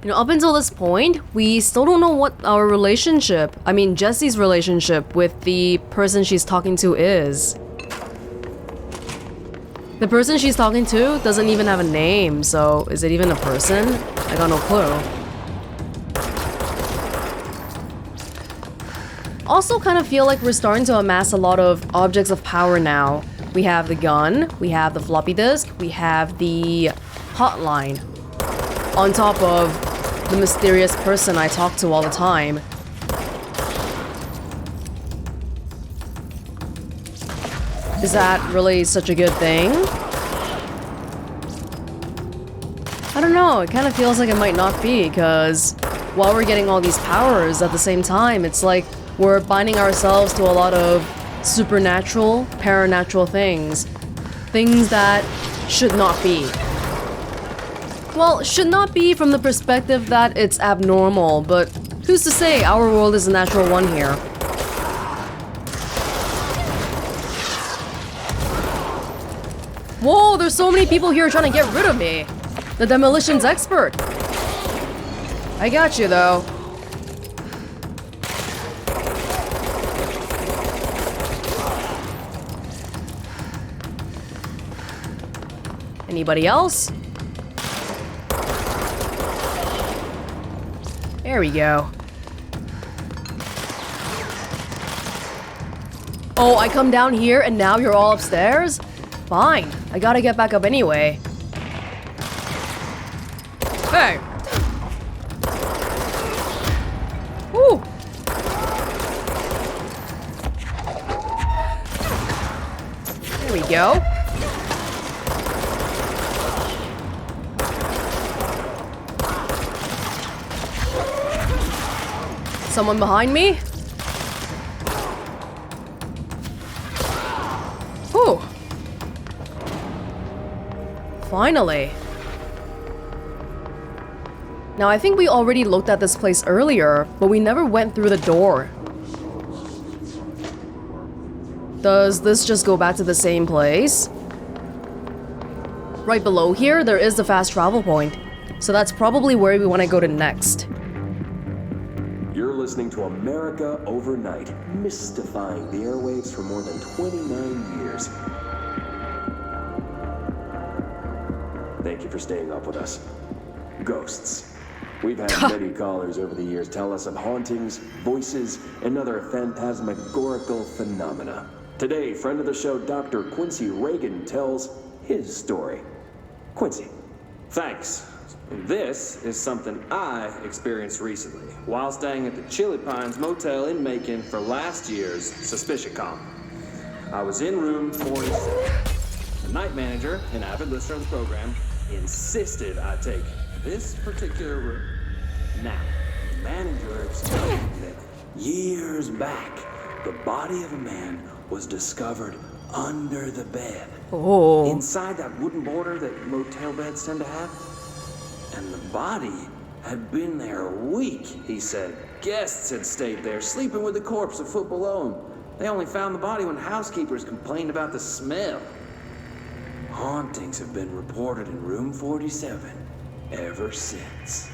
You know, up until this point, we still don't know what our relationship, I mean Jesse's relationship with the person she's talking to is. The person she's talking to doesn't even have a name, so is it even a person? I got no clue. Also kind of feel like we're starting to amass a lot of objects of power now. We have the gun, we have the floppy disk, we have the hotline. On top of the mysterious person I talk to all the time. Is that really such a good thing? I don't know, it kind of feels like it might not be, because while we're getting all these powers at the same time, it's like we're binding ourselves to a lot of supernatural, paranatural things. Things that should not be. Well, should not be from the perspective that it's abnormal, but who's to say our world is a natural one here? Whoa, there's so many people here trying to get rid of me. The demolitions expert. I got you, though. Anybody else? There we go. Oh, I come down here and now you're all upstairs? Fine, I gotta get back up anyway. Hey! Woo! There we go. Someone behind me? Whew. Finally. Now I think we already looked at this place earlier, but we never went through the door. Does this just go back to the same place? Right below here, there is the fast travel point. So that's probably where we want to go to next. You're listening to America Overnight, mystifying the airwaves for more than 29 years. Thank you for staying up with us. Ghosts. We've had many callers over the years tell us of hauntings, voices, and other phantasmagorical phenomena. Today, friend of the show, Dr. Quincy Reagan, tells his story. Quincy. Thanks. This is something I experienced recently while staying at the Chili Pines Motel in Macon for last year's Suspicion Con. I was in room 47. The night manager, an avid listener of the program, insisted I take this particular room. Now, the manager explained that years back, the body of a man was discovered under the bed. Oh. Inside that wooden border that motel beds tend to have. And the body had been there a week, he said. Guests had stayed there, sleeping with the corpse a foot below him. They only found the body when housekeepers complained about the smell. Hauntings have been reported in room 47 ever since.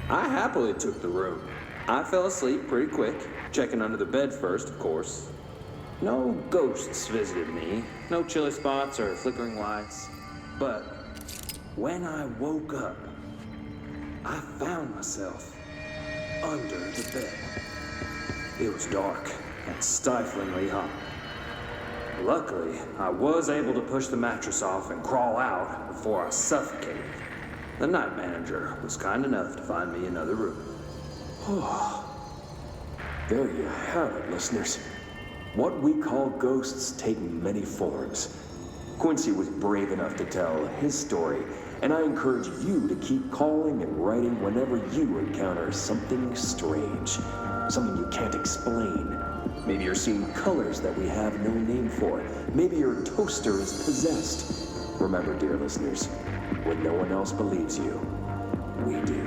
I happily took the room. I fell asleep pretty quick, checking under the bed first, of course. No ghosts visited me, no chilly spots or flickering lights. But when I woke up, I found myself under the bed. It was dark and stiflingly hot. Luckily, I was able to push the mattress off and crawl out before I suffocated. The night manager was kind enough to find me another room. There you have it, listeners. What we call ghosts take many forms. Quincy was brave enough to tell his story, and I encourage you to keep calling and writing whenever you encounter something strange, something you can't explain. Maybe you're seeing colors that we have no name for. Maybe your toaster is possessed. Remember, dear listeners, when no one else believes you, we do.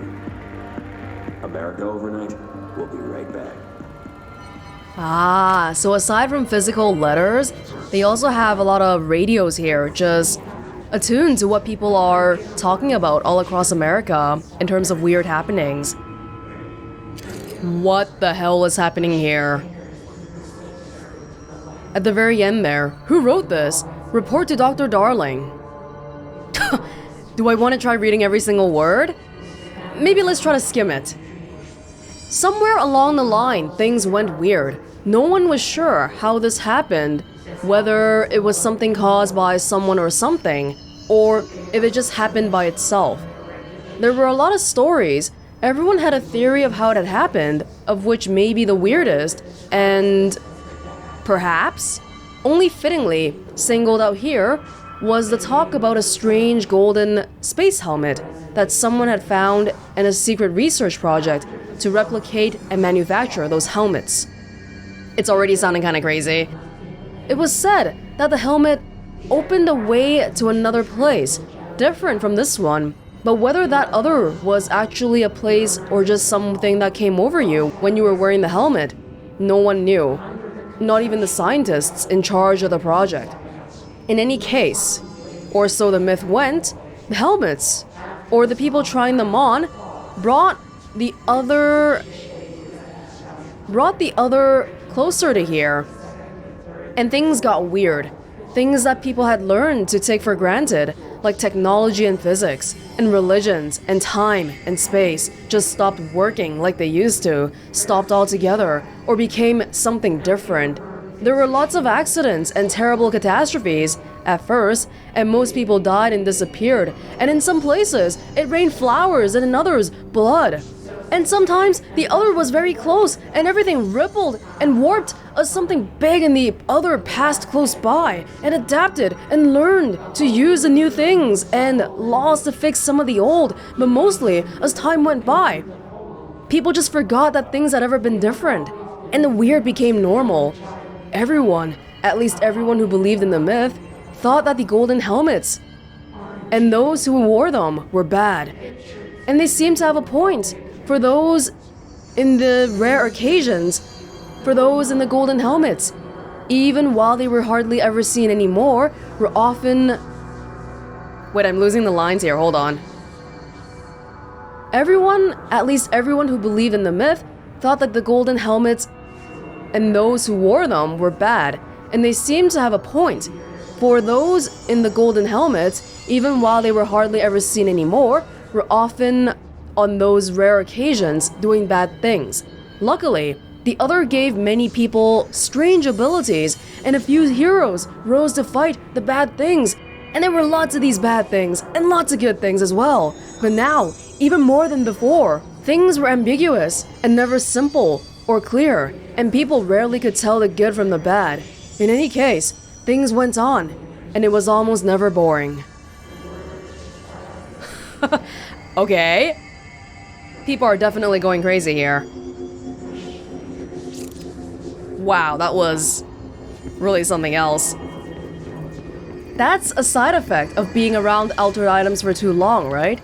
America Overnight, we'll be right back. Ah, so aside from physical letters, they also have a lot of radios here, just attuned to what people are talking about all across America in terms of weird happenings. What the hell is happening here? At the very end there, who wrote this? Report to Dr. Darling. Do I want to try reading every single word? Maybe let's try to skim it. Somewhere along the line, things went weird. No one was sure how this happened, whether it was something caused by someone or something, or if it just happened by itself. There were a lot of stories. Everyone had a theory of how it had happened, of which maybe the weirdest, and perhaps, only fittingly singled out here, was the talk about a strange golden space helmet that someone had found in a secret research project to replicate and manufacture those helmets. It's already sounding kinda crazy. It was said that the helmet opened a way to another place, different from this one, but whether that other was actually a place or just something that came over you when you were wearing the helmet, no one knew. Not even the scientists in charge of the project. In any case, or so the myth went, the helmets, or the people trying them on, brought the other closer to here. And things got weird. Things that people had learned to take for granted, like technology and physics, and religions, and time and space, just stopped working like they used to, stopped altogether, or became something different. There were lots of accidents and terrible catastrophes at first, and most people died and disappeared, and in some places, it rained flowers and in others, blood. And sometimes the other was very close and everything rippled and warped as something big in the other passed close by and adapted and learned to use the new things and lost to fix some of the old, but mostly as time went by. People just forgot that things had ever been different, and the weird became normal. Everyone, at least everyone who believed in the myth, thought that the golden helmets and those who wore them were bad. And they seemed to have a point. For those in the rare occasions, for those in the golden helmets, even while they were hardly ever seen anymore, were often... Wait, I'm losing the lines here, hold on. Everyone, at least everyone who believed in the myth, thought that the golden helmets and those who wore them were bad, and they seemed to have a point. For those in the golden helmets, even while they were hardly ever seen anymore, were often, on those rare occasions, doing bad things. Luckily, the other gave many people strange abilities, and a few heroes rose to fight the bad things. And there were lots of these bad things, and lots of good things as well. But now, even more than before, things were ambiguous, and never simple or clear, and people rarely could tell the good from the bad. In any case, things went on, and it was almost never boring. Okay. People are definitely going crazy here. Wow, that was really something else. That's a side effect of being around altered items for too long, right?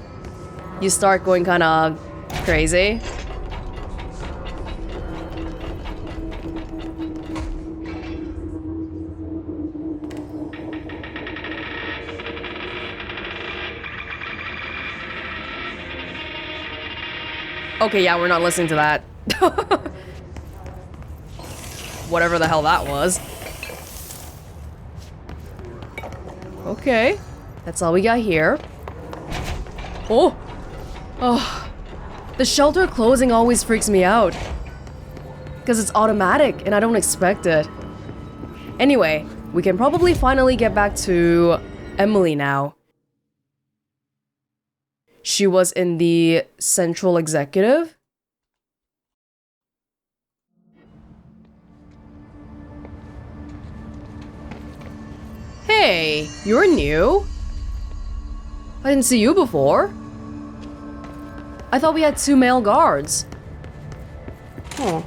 You start going kinda crazy. Okay, yeah, we're not listening to that. Whatever the hell that was. Okay, that's all we got here. Oh! Oh. The shelter closing always freaks me out. Because it's automatic and I don't expect it. Anyway, we can probably finally get back to Emily now. She was in the central executive. Hey, you're new. I didn't see you before. I thought we had 2 male guards. Oh.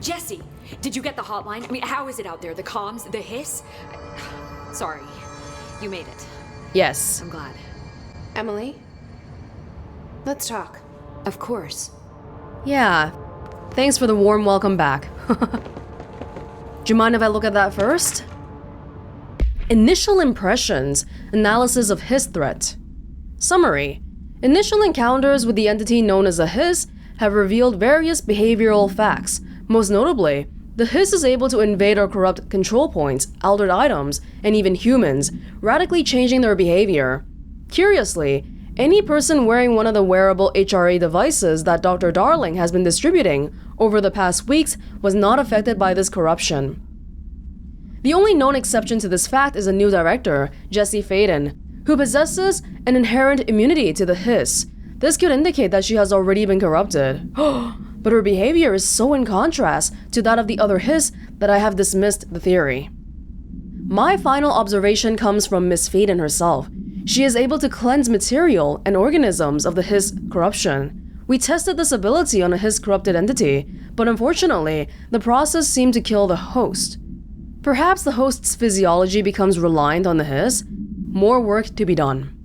Jesse, did you get the hotline? I mean, how is it out there? The comms, the hiss? Sorry, you made it. Yes. I'm glad. Emily? Let's talk. Of course. Yeah. Thanks for the warm welcome back. Do you mind if I look at that first? Initial impressions, analysis of Hiss threat. Summary. Initial encounters with the entity known as a Hiss have revealed various behavioral facts. Most notably, the Hiss is able to invade or corrupt control points, altered items, and even humans, radically changing their behavior. Curiously, any person wearing one of the wearable HRA devices that Dr. Darling has been distributing over the past weeks was not affected by this corruption. The only known exception to this fact is a new director, Jesse Faden, who possesses an inherent immunity to the Hiss. This could indicate that she has already been corrupted. But her behavior is so in contrast to that of the other Hiss that I have dismissed the theory. My final observation comes from Miss Faden herself. She is able to cleanse material and organisms of the Hiss corruption. We tested this ability on a Hiss corrupted entity, but unfortunately, the process seemed to kill the host. Perhaps the host's physiology becomes reliant on the Hiss. More work to be done.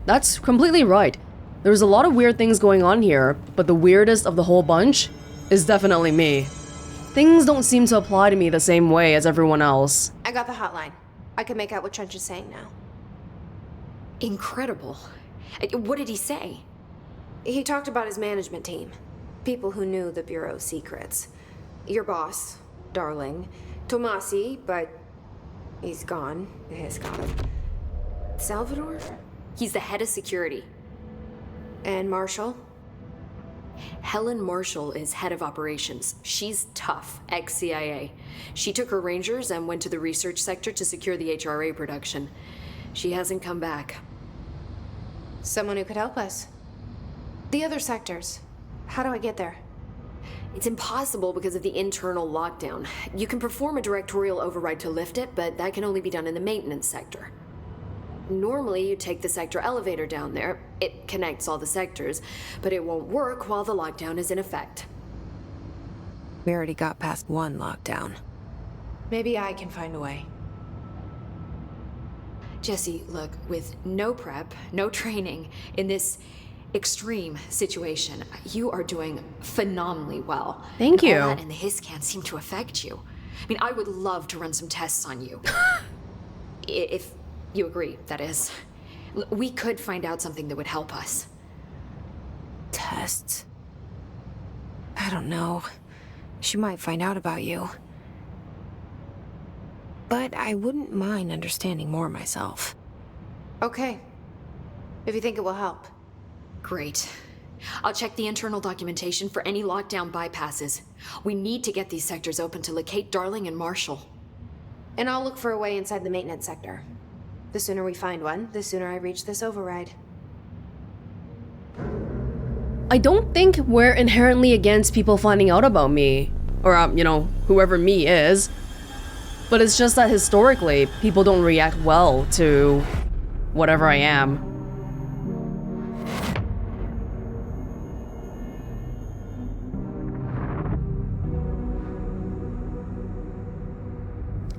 That's completely right. There's a lot of weird things going on here, but the weirdest of the whole bunch is definitely me. Things don't seem to apply to me the same way as everyone else. I got the hotline. I can make out what Trench is saying now. Incredible. What did he say? He talked about his management team. People who knew the Bureau's secrets. Your boss, Darling. Tomasi, but he's gone. His gone. Salvador? He's the head of security. And Marshall? Helen Marshall is head of operations. She's tough, ex-CIA. She took her rangers and went to the research sector to secure the HRA production. She hasn't come back. Someone who could help us. The other sectors. How do I get there? It's impossible because of the internal lockdown. You can perform a directorial override to lift it, but that can only be done in the maintenance sector. Normally, you take the sector elevator down there. It connects all the sectors, but it won't work while the lockdown is in effect. We already got past one lockdown. Maybe I can find a way. Jesse, look, with no prep, no training, in this extreme situation, you are doing phenomenally well. Thank you. All that and the Hiss can't seem to affect you. I mean, I would love to run some tests on you. If you agree, that is. We could find out something that would help us. Tests? I don't know. She might find out about you. But I wouldn't mind understanding more myself. Okay. If you think it will help. Great. I'll check the internal documentation for any lockdown bypasses. We need to get these sectors open to locate Darling and Marshall. And I'll look for a way inside the maintenance sector. The sooner we find one, the sooner I reach this override. I don't think we're inherently against people finding out about me. Or, whoever me is. But it's just that historically, people don't react well to whatever I am.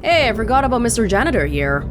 Hey, I forgot about Mr. Janitor here.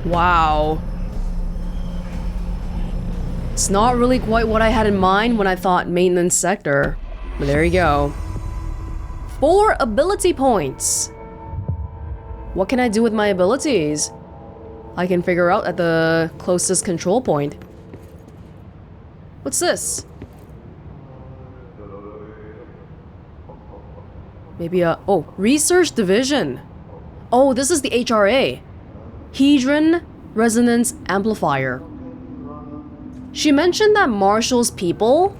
Wow. It's not really quite what I had in mind when I thought maintenance sector. But there you go. 4 ability points. What can I do with my abilities? I can figure out at the closest control point. What's this? Maybe research division. Oh, this is the HRA. Hedron Resonance Amplifier. She mentioned that Marshall's people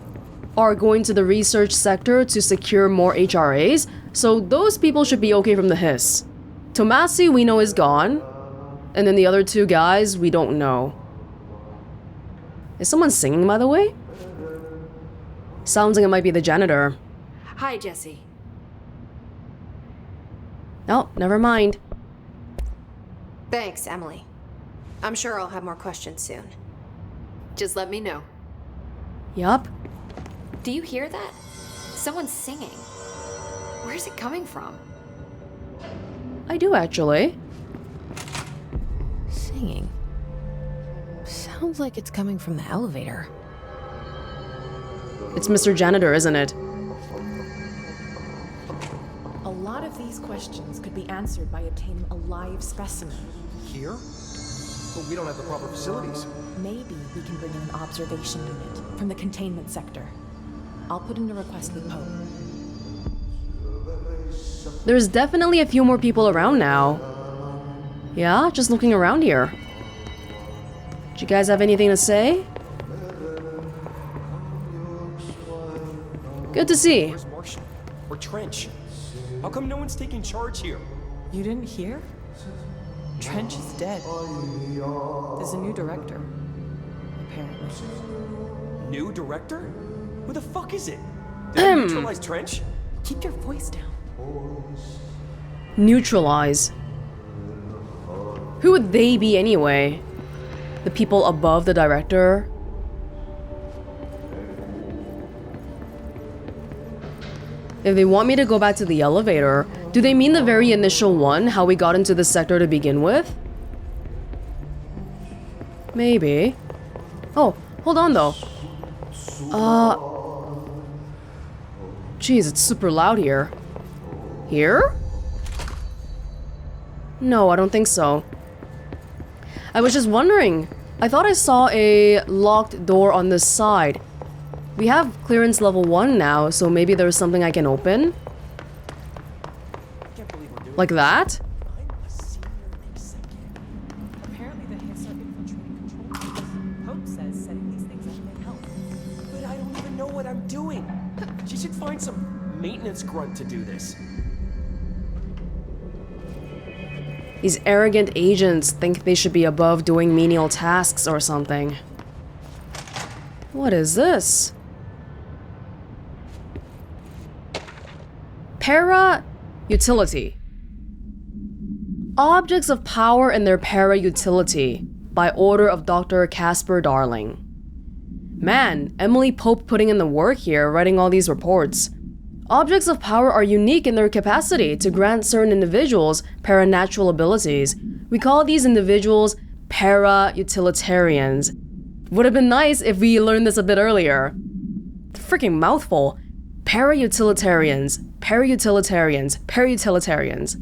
are going to the research sector to secure more HRAs, so those people should be okay from the Hiss. Tomasi we know is gone, and then the other 2 guys we don't know. Is someone singing, by the way? Sounds like it might be the janitor. Hi, Jesse. Oh, never mind. Thanks, Emily. I'm sure I'll have more questions soon. Just let me know. Yup. Do you hear that? Someone's singing. Where's it coming from? I do actually. Singing. Sounds like it's coming from the elevator. It's Mr. Janitor, isn't it? A lot of these questions could be answered by obtaining a live specimen. Here? But we don't have the proper facilities. Maybe we can bring in an observation unit from the containment sector. I'll put in a request with Poe. There's definitely a few more people around now. Yeah, just looking around here. Do you guys have anything to say? Good to see. Where's Martian? Or Trench? How come no one's taking charge here? You didn't hear? Trench is dead. There's a new director. Apparently. New director? Who the fuck is it? Did they neutralize Trench? Keep your voice down. Neutralize. Who would they be anyway? The people above the director? If they want me to go back to the elevator, do they mean the very initial one, how we got into the sector to begin with? Maybe. Oh, hold on though. Jeez, it's super loud here. Here? No, I don't think so. I was just wondering. I thought I saw a locked door on this side. We have clearance level 1 now, so maybe there's something I can open? Like that? Apparently the hits are infiltrating control rooms. Pope says setting these things up may help. But I don't even know what I'm doing. She should find some maintenance grunt to do this. These arrogant agents think they should be above doing menial tasks or something. What is this? Para-utility. Objects of power and their para-utility by order of Dr. Casper Darling. Man, Emily Pope putting in the work here, writing all these reports. Objects of power are unique in their capacity to grant certain individuals paranatural abilities. We call these individuals para-utilitarians. Would have been nice if we learned this a bit earlier. Freaking mouthful. Para-utilitarians, para-utilitarians, para-utilitarians.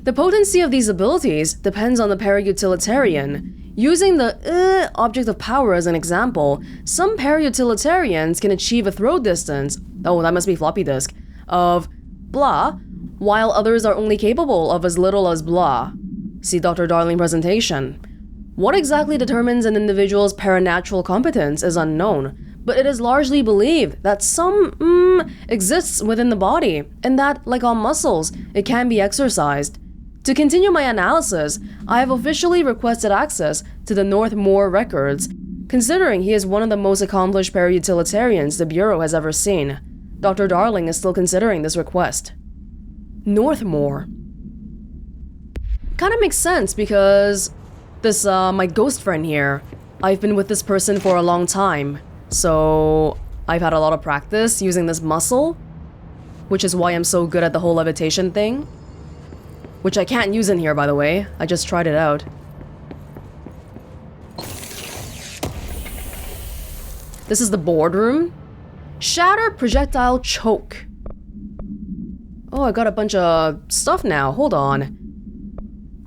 The potency of these abilities depends on the para-utilitarian. Using the object of power as an example, some para-utilitarians can achieve a throw distance, oh that must be floppy disk, of blah, while others are only capable of as little as blah. See Dr. Darling presentation. What exactly determines an individual's paranatural competence is unknown, but it is largely believed that some exists within the body, and that, like all muscles, it can be exercised. To continue my analysis, I have officially requested access to the Northmore records, considering he is one of the most accomplished para-utilitarians the Bureau has ever seen. Dr. Darling is still considering this request. Northmore. Kinda makes sense because this, my ghost friend here, I've been with this person for a long time, so I've had a lot of practice using this muscle, which is why I'm so good at the whole levitation thing. Which I can't use in here, by the way. I just tried it out. This is the boardroom. Shatter projectile choke. Oh, I got a bunch of stuff now. Hold on.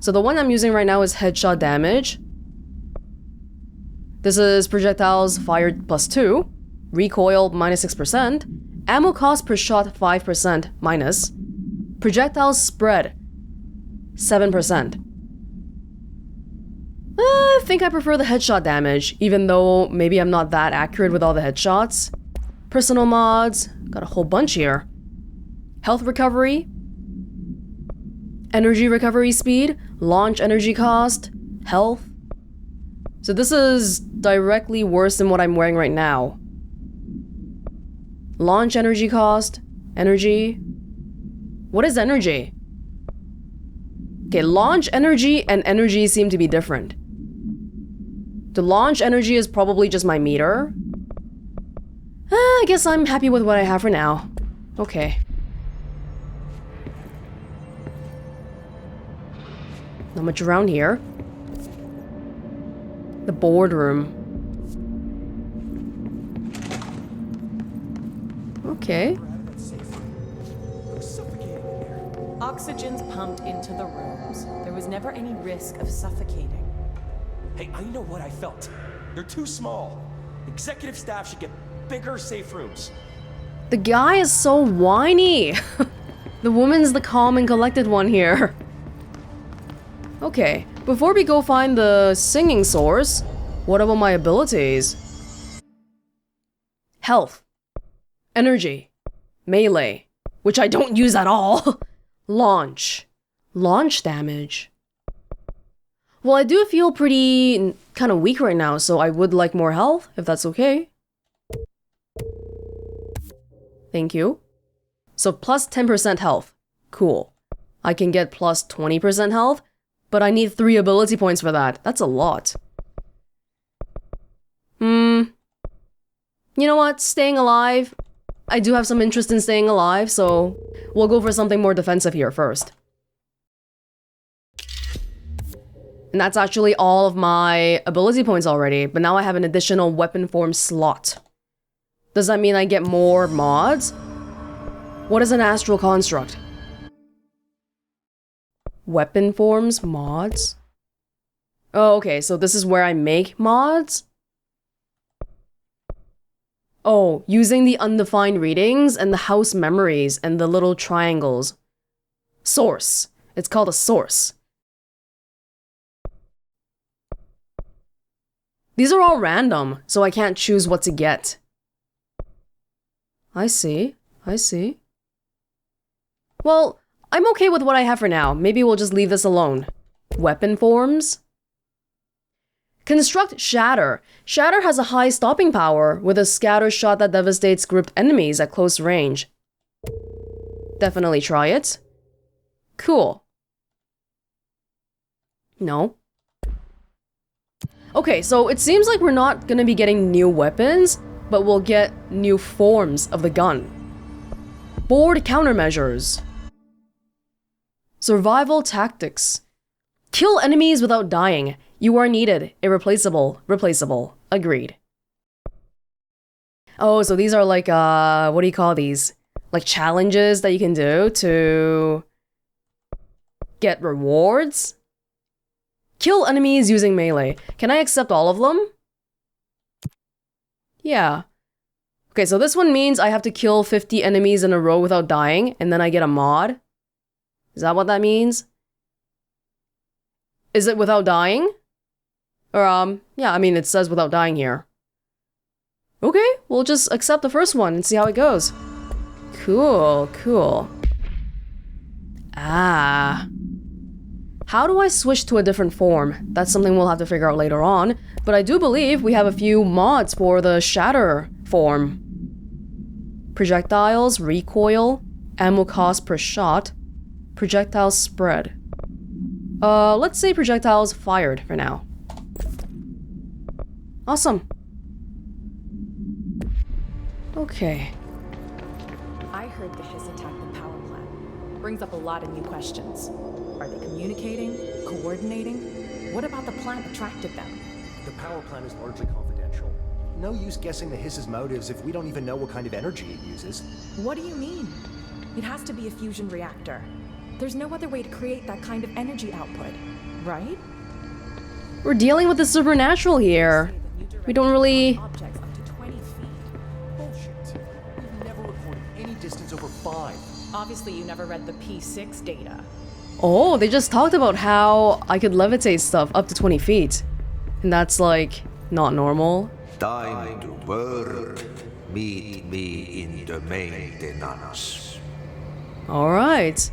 So the one I'm using right now is headshot damage. This is projectiles fired +2. Recoil -6%. Ammo cost per shot 5% minus. Projectiles spread 7%. I think I prefer the headshot damage, even though maybe I'm not that accurate with all the headshots. Personal mods, got a whole bunch here. Health recovery, energy recovery speed, launch energy cost, health. So this is directly worse than what I'm wearing right now. Launch energy cost. Energy. What is energy? Okay, launch energy and energy seem to be different. The launch energy is probably just my meter. I guess I'm happy with what I have for now. Okay. Not much around here. The boardroom. Okay. Oxygen's pumped into the rooms. There was never any risk of suffocating. Hey, I know what I felt. They're too small. Executive staff should get bigger safe rooms. The guy is so whiny. The woman's the calm and collected one here. Okay, before we go find the singing source, what about my abilities? Health. Energy. Melee. Which I don't use at all. Launch. Launch damage. Well, I do feel pretty kind of weak right now, so I would like more health, if that's okay. Thank you. So plus 10% health. Cool. I can get plus 20% health, but I need 3 ability points for that. That's a lot. You know what? Staying alive. I do have some interest in staying alive, so we'll go for something more defensive here first. And that's actually all of my ability points already, but now I have an additional weapon form slot. Does that mean I get more mods? What is an astral construct? Weapon forms, mods? Oh, okay, so this is where I make mods? Oh, using the undefined readings and the house memories and the little triangles. Source. It's called a source. These are all random, so I can't choose what to get. I see. I see. Well, I'm okay with what I have for now. Maybe we'll just leave this alone. Weapon forms? Construct Shatter. Shatter has a high stopping power with a scatter shot that devastates grouped enemies at close range. Definitely try it. Cool. No. Okay, so it seems like we're not gonna be getting new weapons, but we'll get new forms of the gun. Board countermeasures. Survival tactics. Kill enemies without dying. You are needed. Irreplaceable. Replaceable. Agreed. Oh, so these are like, what do you call these? Like challenges that you can do to get rewards? Kill enemies using melee. Can I accept all of them? Yeah. Okay, so this one means I have to kill 50 enemies in a row without dying, and then I get a mod? Is that what that means? Is it without dying? Or, yeah, I mean, it says without dying here. Okay, we'll just accept the first one and see how it goes. Cool, cool. Ah. How do I switch to a different form? That's something we'll have to figure out later on, but I do believe we have a few mods for the Shatter form. Projectiles, recoil, ammo cost per shot, projectiles spread. Let's say projectiles fired for now. Awesome. Okay. I heard the Hiss attacked the power plant. Brings up a lot of new questions. Are they communicating? Coordinating? What about the plant attracted them? The power plant is largely confidential. No use guessing the Hiss's motives if we don't even know what kind of energy it uses. What do you mean? It has to be a fusion reactor. There's no other way to create that kind of energy output, right? We're dealing with the supernatural here. We don't really... Objects up to 20 feet. Bullshit. We've never recorded any distance over 5. Obviously, you never read the P6 data. Oh, they just talked about how I could levitate stuff up to 20 feet. And that's like, not normal. Time to work. Meet me in the maintenance. Alright.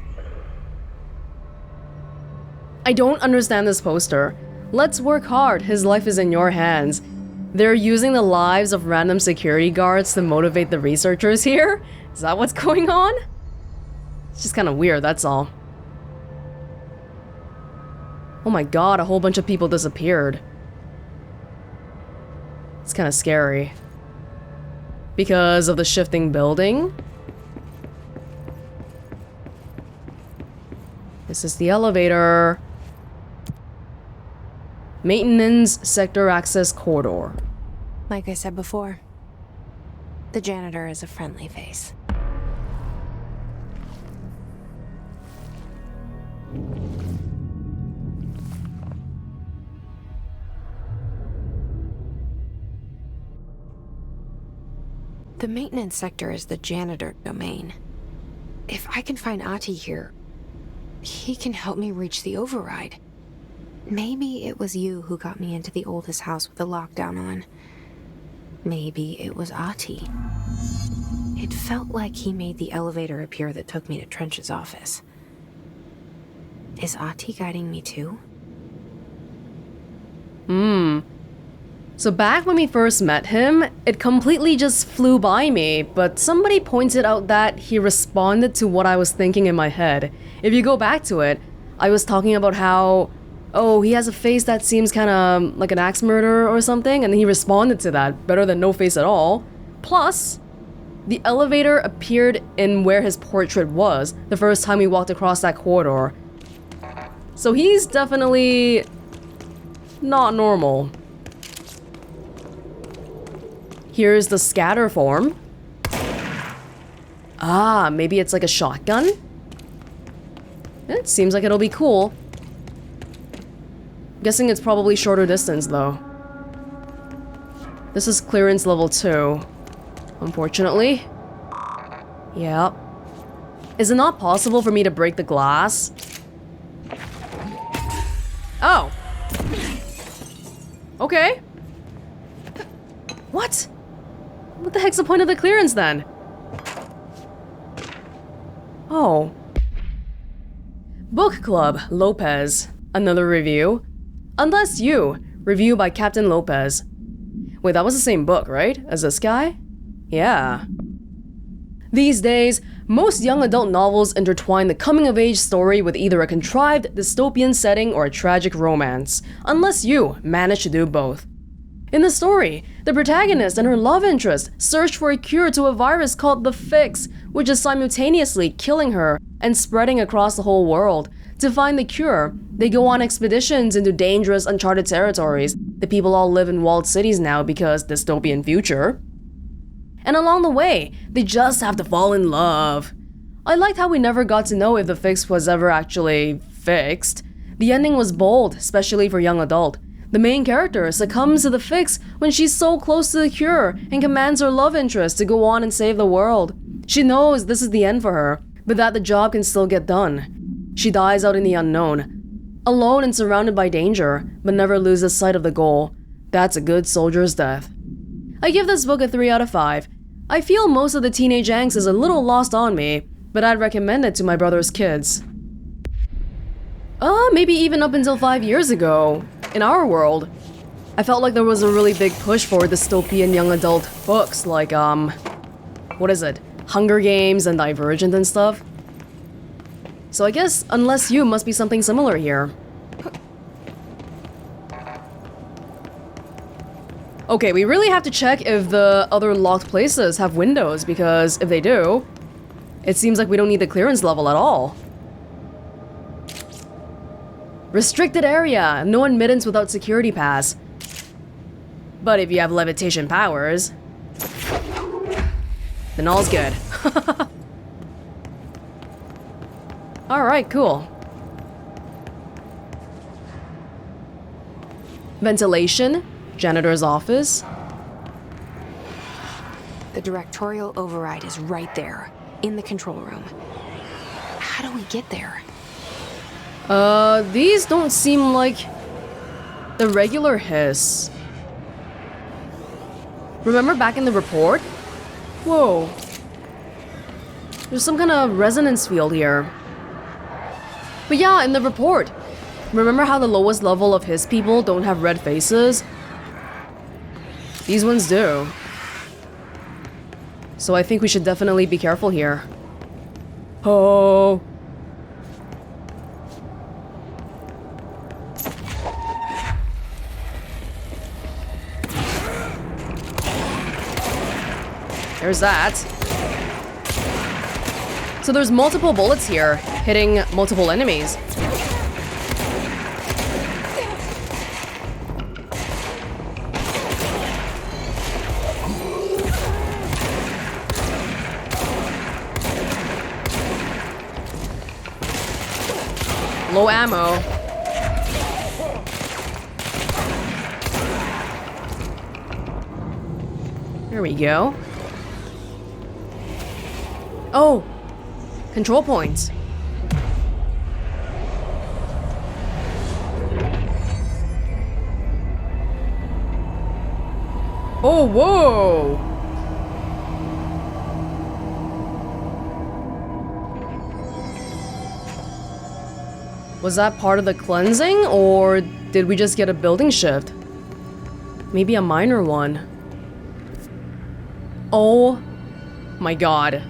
I don't understand this poster. Let's work hard, his life is in your hands. They're using the lives of random security guards to motivate the researchers here? Is that what's going on? It's just kind of weird, that's all. Oh my god, a whole bunch of people disappeared. It's kind of scary. Because of the shifting building. This is the elevator. Maintenance sector access corridor. Like I said before, the janitor is a friendly face. The maintenance sector is the janitor domain. If I can find Ahti here, he can help me reach the override. Maybe it was you who got me into the oldest house with the lockdown on. Maybe it was Ahti. It felt like he made the elevator appear that took me to Trench's office. Is Ahti guiding me too? So back when we first met him, it completely just flew by me, but somebody pointed out that he responded to what I was thinking in my head. If you go back to it, I was talking about how, oh, he has a face that seems kind of like an axe murderer or something, and he responded to that, better than no face at all. Plus, the elevator appeared in where his portrait was the first time we walked across that corridor. So he's definitely not normal. Here's the scatter form. Ah, maybe it's like a shotgun? It seems like it'll be cool. Guessing it's probably shorter distance though. This is clearance level 2. Unfortunately. Yep. Is it not possible for me to break the glass? Oh. Okay. What? What the heck's the point of the clearance then? Oh. Book Club, Lopez. Another review. Unless You, review by Captain Lopez. Wait, that was the same book, right? As this guy? Yeah. These days, most young adult novels intertwine the coming-of-age story with either a contrived dystopian setting or a tragic romance. Unless You manage to do both. In the story, the protagonist and her love interest search for a cure to a virus called the Fix, which is simultaneously killing her and spreading across the whole world. To find the cure, they go on expeditions into dangerous, uncharted territories. The people all live in walled cities now because dystopian future. And along the way, they just have to fall in love. I liked how we never got to know if the Fix was ever actually fixed. The ending was bold, especially for young adult. The main character succumbs to the Fix when she's so close to the cure and commands her love interest to go on and save the world. She knows this is the end for her, but that the job can still get done. She dies out in the unknown, alone and surrounded by danger, but never loses sight of the goal. That's a good soldier's death. I give this book a 3 out of 5. I feel most of the teenage angst is a little lost on me, but I'd recommend it to my brother's kids. Maybe even up until 5 years ago. In our world, I felt like there was a really big push for dystopian young adult books like, what is it? Hunger Games and Divergent and stuff. So I guess Unless You must be something similar here. Okay, we really have to check if the other locked places have windows, because if they do, it seems like we don't need the clearance level at all. Restricted area, no admittance without security pass. But if you have levitation powers, then all's good. Alright, cool. Ventilation, janitor's office. The directorial override is right there, in the control room. How do we get there? These don't seem like the regular hiss. Remember back in the report? Whoa. There's some kind of resonance field here. But yeah, in the report. Remember how the lowest level of hiss people don't have red faces? These ones do. So I think we should definitely be careful here. Oh. There's that. So there's multiple bullets here, hitting multiple enemies. Low ammo. There we go. Oh! Control points. Oh, whoa! Was that part of the cleansing, or did we just get a building shift? Maybe a minor one. Oh my god.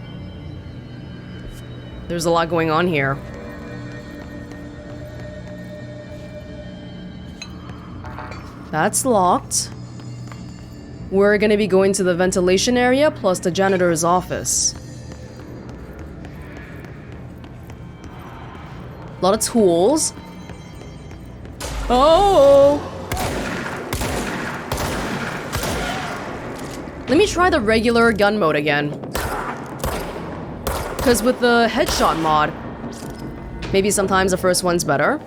There's a lot going on here. That's locked. We're gonna be going to the ventilation area plus the janitor's office. A lot of tools. Oh! Let me try the regular gun mode again. Because with the headshot mod, maybe sometimes the first one's better.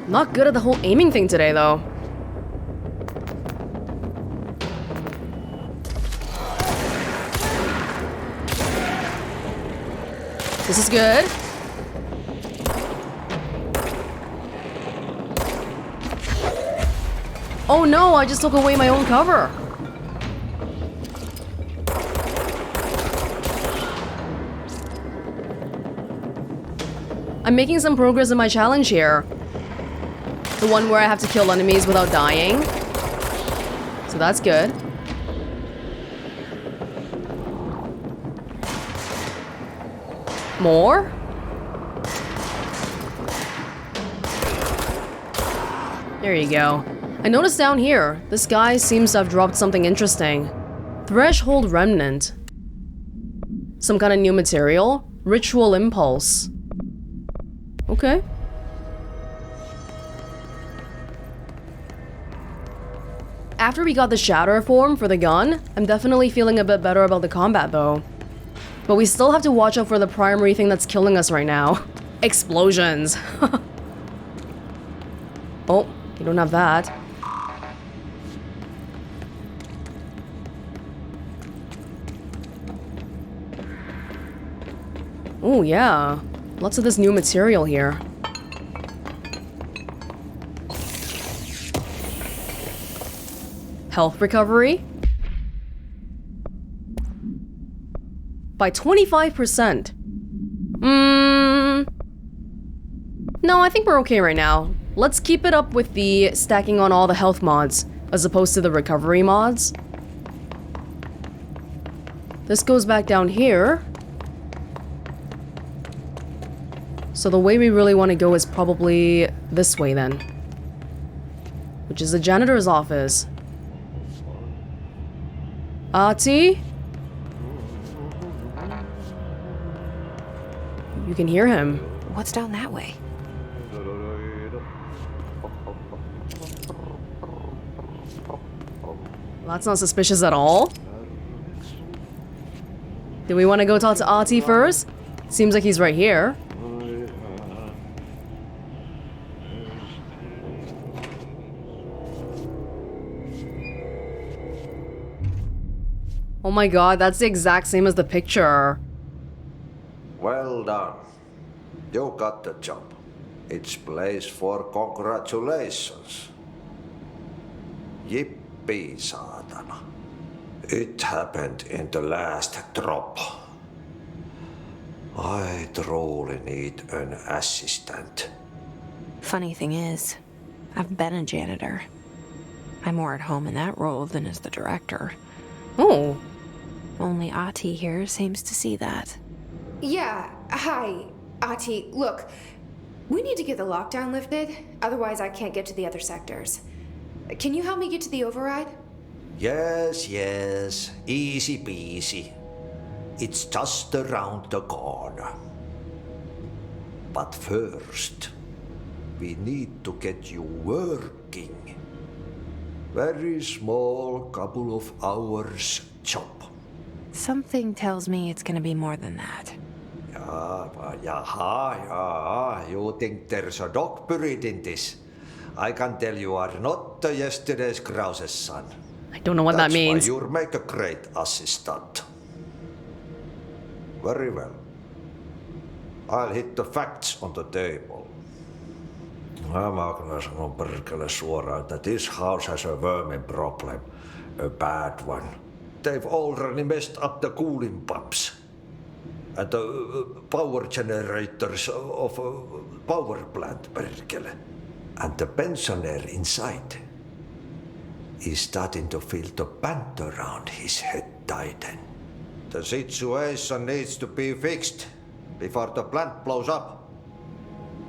Not good at the whole aiming thing today, though. This is good. Oh no, I just took away my own cover. I'm making some progress in my challenge here. The one where I have to kill enemies without dying. So that's good. More? There you go. I noticed down here, this guy seems to have dropped something interesting. Threshold remnant. Some kind of new material. Ritual impulse. Okay. After we got the shatter form for the gun, I'm definitely feeling a bit better about the combat though. But we still have to watch out for the primary thing that's killing us right now. Explosions. Oh, you don't have that. Oh yeah, lots of this new material here. Health recovery? By 25%. No, I think we're okay right now. Let's keep it up with the stacking on all the health mods, as opposed to the recovery mods. This goes back down here. So the way we really want to go is probably this way then. Which is the janitor's office. Ahti? You can hear him. What's down that way? That's not suspicious at all. Do we want to go talk to Ahti first? Seems like he's right here. Oh my god, that's the exact same as the picture. Well done. You got the job. It's place for congratulations. Yippee, saatana. It happened in the last drop. I truly need an assistant. Funny thing is, I've been a janitor. I'm more at home in that role than as the director. Oh. Only Ahti here seems to see that. Yeah, hi, Ahti. Look, we need to get the lockdown lifted, otherwise I can't get to the other sectors. Can you help me get to the override? Yes, easy peasy. It's just around the corner. But first, we need to get you working. Very small, couple of hours job. Something tells me it's gonna be more than that. Yeah, you think there's a dog buried in this? I can tell you are not yesterday's Krause's son. I don't know what that means. That's why you'll make a great assistant. Very well. I'll hit the facts on the table. Mä kyllä sanon perkele suoraan, that this house has a vermin problem. A bad one. They've already messed up the cooling pumps. And the power generators of a power plant, perkele. And the pensioner inside is starting to feel the band around his head tighten. The situation needs to be fixed before the plant blows up.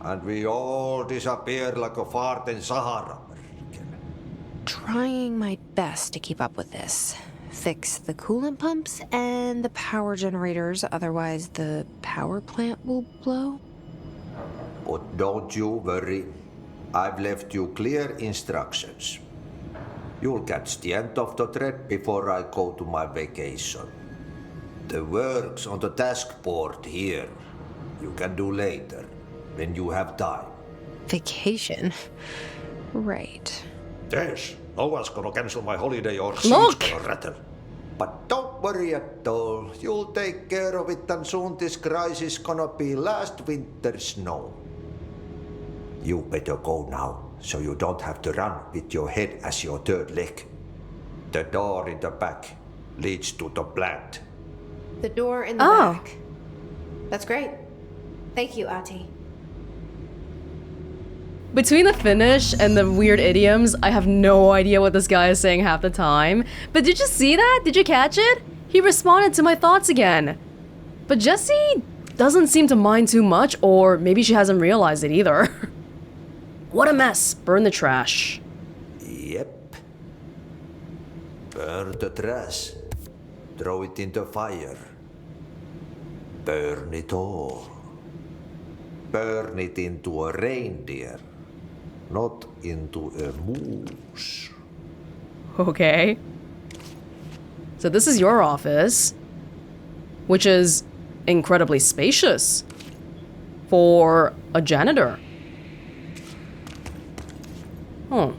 And we all disappear like a fart in Sahara. Trying my best to keep up with this. Fix the coolant pumps and the power generators, otherwise the power plant will blow. But don't you worry. I've left you clear instructions. You'll catch the end of the thread before I go to my vacation. The work's on the task board here. You can do later, when you have time. Vacation? Right. Yes, no one's gonna cancel my holiday or Look! she's gonna rattle. But don't worry at all. You'll take care of it and soon this crisis gonna be last winter's snow. You better go now, so you don't have to run with your head as your third leg. The door in the back leads to the plant. The door in the back. That's great. Thank you, Ahti. Between the Finnish and the weird idioms, I have no idea what this guy is saying half the time. But did you see that? Did you catch it? He responded to my thoughts again. But Jesse doesn't seem to mind too much, or maybe she hasn't realized it either. What a mess. Burn the trash. Yep. Burn the trash. Throw it in the fire. Burn it all. Burn it into a reindeer, not into a moose. Okay. So this is your office, which is incredibly spacious for a janitor. Oh.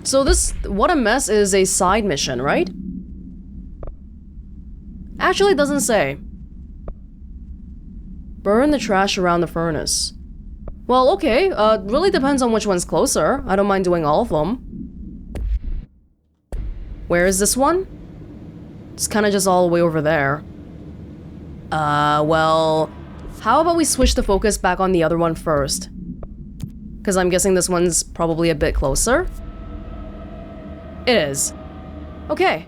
So this What a Mess is a side mission, right? Actually, it doesn't say. Burn the trash around the furnace. Well, okay, really depends on which one's closer. I don't mind doing all of them. Where is this one? It's kind of just all the way over there. Well, how about we switch the focus back on the other one first? Because I'm guessing this one's probably a bit closer. It is. Okay.